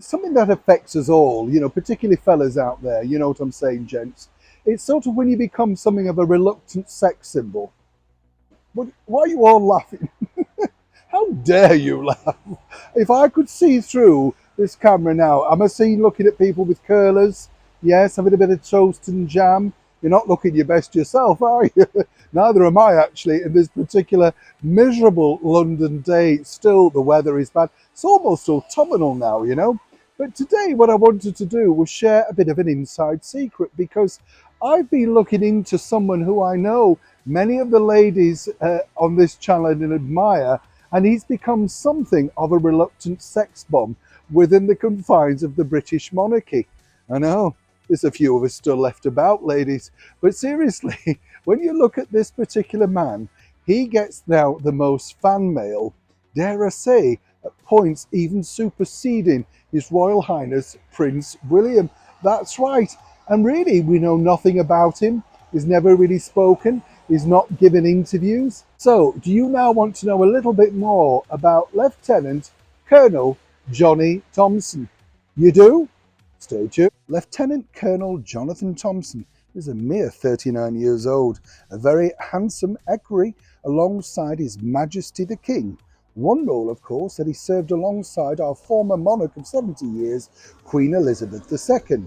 something that affects us all, particularly fellas out there, you know what I'm saying, gents? It's sort of when you become something of a reluctant sex symbol. Why are you all laughing? How dare you laugh? If I could see through this camera now, am I seen looking at people with curlers? Yes, having a bit of toast and jam. You're not looking your best yourself, are you? Neither am I actually in this particular miserable London day. Still, the weather is bad. It's almost autumnal now. But today, what I wanted to do was share a bit of an inside secret because I've been looking into someone who I know many of the ladies on this channel and admire, and he's become something of a reluctant sex bomb within the confines of the British monarchy. I know, there's a few of us still left about, ladies, but seriously, when you look at this particular man, he gets now the most fan mail, dare I say, at points even superseding His Royal Highness Prince William. That's right, and really we know nothing about him. He's never really spoken. He's not given interviews. So, do you now want to know a little bit more about Lieutenant Colonel Johnny Thompson? You do? Stay tuned. Lieutenant Colonel Jonathan Thompson is a mere 39 years old, a very handsome equerry alongside His Majesty the King. One role, of course, that he served alongside our former monarch of 70 years, Queen Elizabeth II.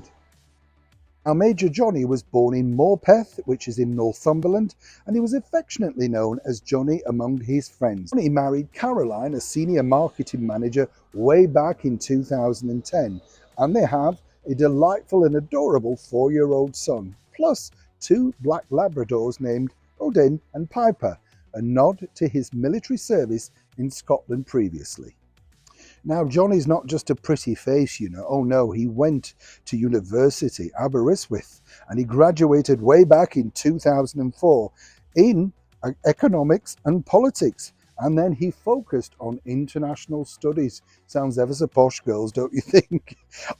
Now, Major Johnny was born in Morpeth, which is in Northumberland, and he was affectionately known as Johnny among his friends. Johnny married Caroline, a senior marketing manager, way back in 2010, and they have a delightful and adorable 4-year-old son, plus 2 black Labradors named Odin and Piper, a nod to his military service in Scotland previously. Now, Johnny's not just a pretty face. Oh no, he went to university, Aberystwyth, and he graduated way back in 2004 in economics and politics. And then he focused on international studies. Sounds ever so posh, girls, don't you think?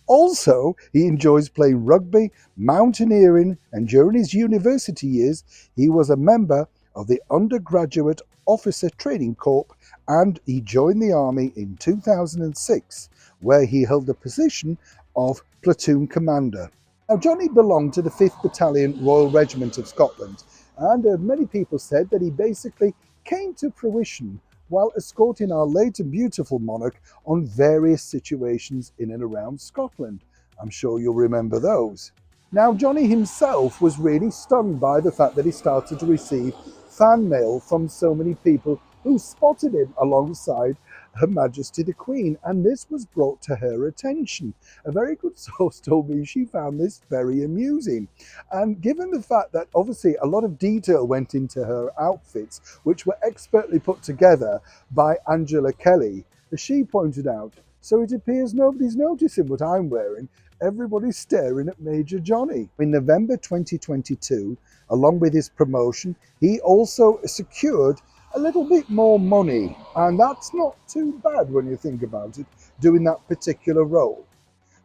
Also, he enjoys playing rugby, mountaineering, and during his university years, he was a member of the Undergraduate Officer Training Corps, and he joined the army in 2006, where he held the position of platoon commander. Now, Johnny belonged to the 5th Battalion Royal Regiment of Scotland, and many people said that he basically came to fruition while escorting our late and beautiful monarch on various situations in and around Scotland. I'm sure you'll remember those. Now, Johnny himself was really stunned by the fact that he started to receive fan mail from so many people who spotted him alongside Her Majesty the Queen, and this was brought to her attention. A very good source told me she found this very amusing. And given the fact that obviously a lot of detail went into her outfits, which were expertly put together by Angela Kelly, as she pointed out, so it appears nobody's noticing what I'm wearing. Everybody's staring at Major Johnny. In November 2022, along with his promotion, he also secured a little bit more money, and that's not too bad when you think about it, doing that particular role.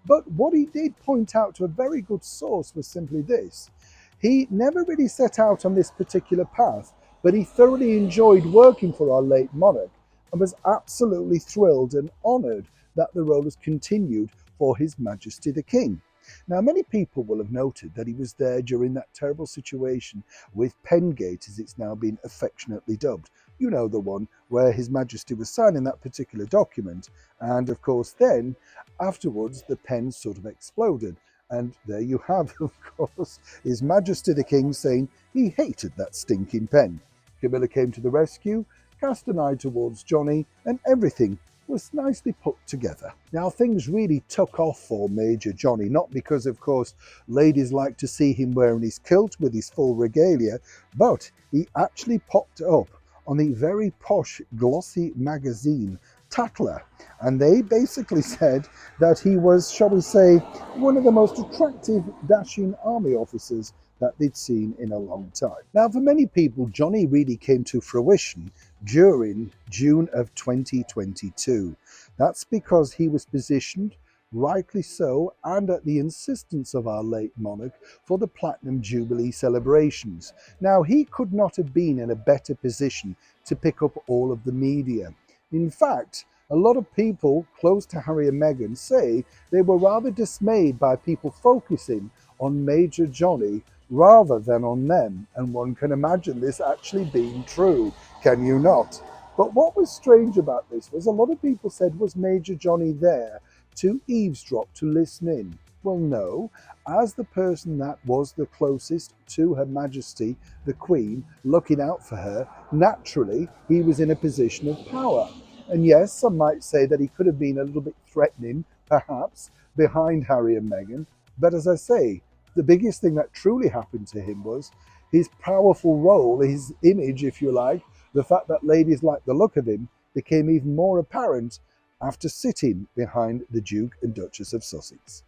But what he did point out to a very good source was simply this: he never really set out on this particular path, but he thoroughly enjoyed working for our late monarch and was absolutely thrilled and honoured that the role has continued for His Majesty the King. Now, many people will have noted that he was there during that terrible situation with Pengate, as it's now been affectionately dubbed. You know, the one where His Majesty was signing that particular document, and of course then, afterwards, the pen sort of exploded. And there you have, of course, His Majesty the King saying he hated that stinking pen. Camilla came to the rescue, cast an eye towards Johnny, and everything was nicely put together. Now, things really took off for Major Johnny, not because, of course, ladies like to see him wearing his kilt with his full regalia, but he actually popped up on the very posh, glossy magazine Tatler, and they basically said that he was, shall we say, one of the most attractive, dashing army officers that they'd seen in a long time. Now, for many people, Johnny really came to fruition during June of 2022. That's because he was positioned, rightly so, and at the insistence of our late monarch, for the Platinum Jubilee celebrations. Now, he could not have been in a better position to pick up all of the media. In fact, A lot of people close to Harry and Meghan say they were rather dismayed by people focusing on Major Johnny rather than on them, and one can imagine this actually being true, can you not? But what was strange about this was a lot of people said, was Major Johnny there to eavesdrop, to listen in? Well, no. As the person that was the closest to Her Majesty, the Queen, looking out for her, naturally he was in a position of power. And yes, some might say that he could have been a little bit threatening, perhaps, behind Harry and Meghan. But as I say, the biggest thing that truly happened to him was his powerful role, his image, if you like, the fact that ladies liked the look of him, became even more apparent after sitting behind the Duke and Duchess of Sussex.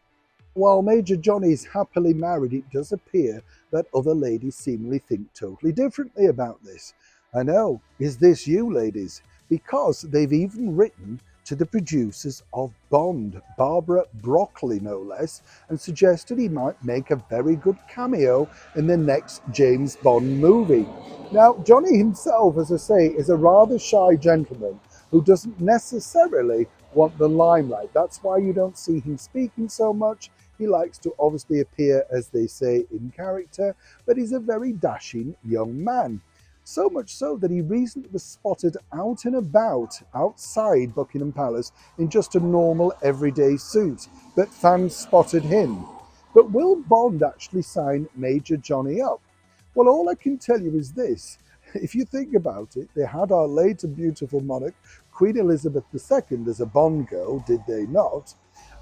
While Major Johnny is happily married, it does appear that other ladies seemingly think totally differently about this. I know, is this you, ladies? Because they've even written to the producers of Bond, Barbara Broccoli no less, and suggested he might make a very good cameo in the next James Bond movie. Now, Johnny himself, as I say, is a rather shy gentleman who doesn't necessarily want the limelight. That's why you don't see him speaking so much. He likes to obviously appear, as they say, in character, but he's a very dashing young man. So much so that he recently was spotted out and about outside Buckingham Palace in just a normal everyday suit, but fans spotted him. But will Bond actually sign Major Johnny up? Well, all I can tell you is this. If you think about it, they had our late and beautiful monarch, Queen Elizabeth II, as a Bond girl, did they not?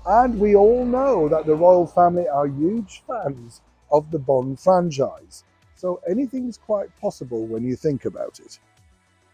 And we all know that the royal family are huge fans of the Bond franchise. So anything's quite possible when you think about it.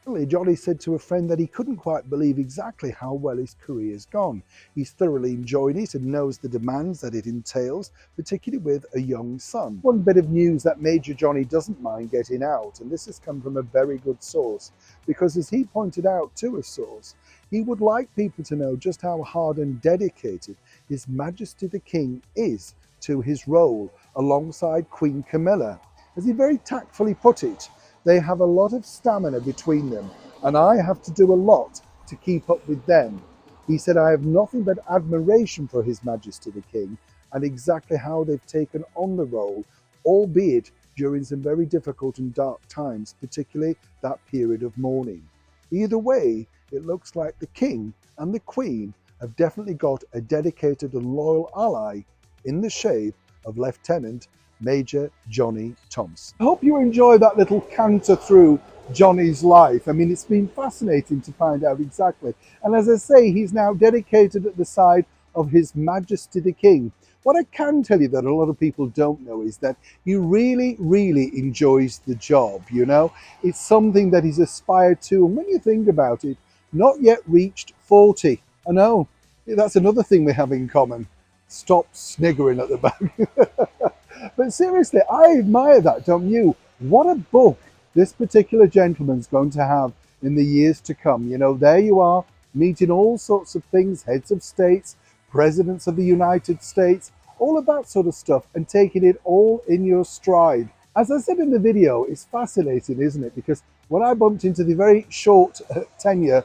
Finally, Johnny said to a friend that he couldn't quite believe exactly how well his career's gone. He's thoroughly enjoyed it and knows the demands that it entails, particularly with a young son. One bit of news that Major Johnny doesn't mind getting out, and this has come from a very good source, because as he pointed out to a source, he would like people to know just how hard and dedicated His Majesty the King is to his role alongside Queen Camilla. As he very tactfully put it, they have a lot of stamina between them, and I have to do a lot to keep up with them. He said, I have nothing but admiration for His Majesty the King and exactly how they've taken on the role, albeit during some very difficult and dark times, particularly that period of mourning. Either way, it looks like the King and the Queen have definitely got a dedicated and loyal ally in the shape of Lieutenant Major Johnny Thompson. I hope you enjoy that little canter through Johnny's life. I mean, it's been fascinating to find out exactly. And as I say, he's now dedicated at the side of His Majesty the King. What I can tell you that a lot of people don't know is that he really, really enjoys the job, you know. It's something that he's aspired to. And when you think about it, not yet reached 40. I know, that's another thing we have in common. Stop sniggering at the back. But seriously, I admire that, don't you? What a book this particular gentleman's going to have in the years to come. You know, there you are, meeting all sorts of things, heads of states, presidents of the United States, all of that sort of stuff, and taking it all in your stride. As I said in the video, it's fascinating, isn't it? Because when I bumped into the very short tenure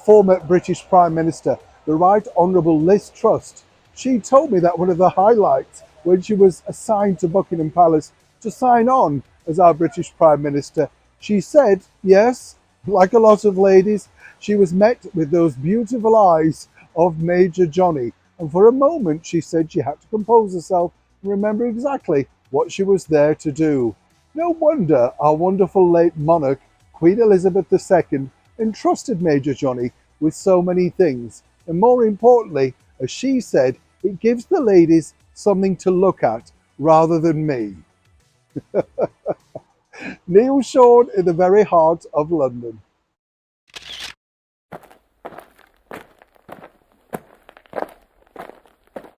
former British Prime Minister, the Right Honourable Liz Truss, she told me that one of the highlights when she was assigned to Buckingham Palace to sign on as our British Prime Minister, she said, yes, like a lot of ladies, she was met with those beautiful eyes of Major Johnny. And for a moment, she said she had to compose herself and remember exactly what she was there to do. No wonder our wonderful late monarch, Queen Elizabeth II, entrusted Major Johnny with so many things. And more importantly, as she said, it gives the ladies something to look at rather than me. Neil Sean in the very heart of London.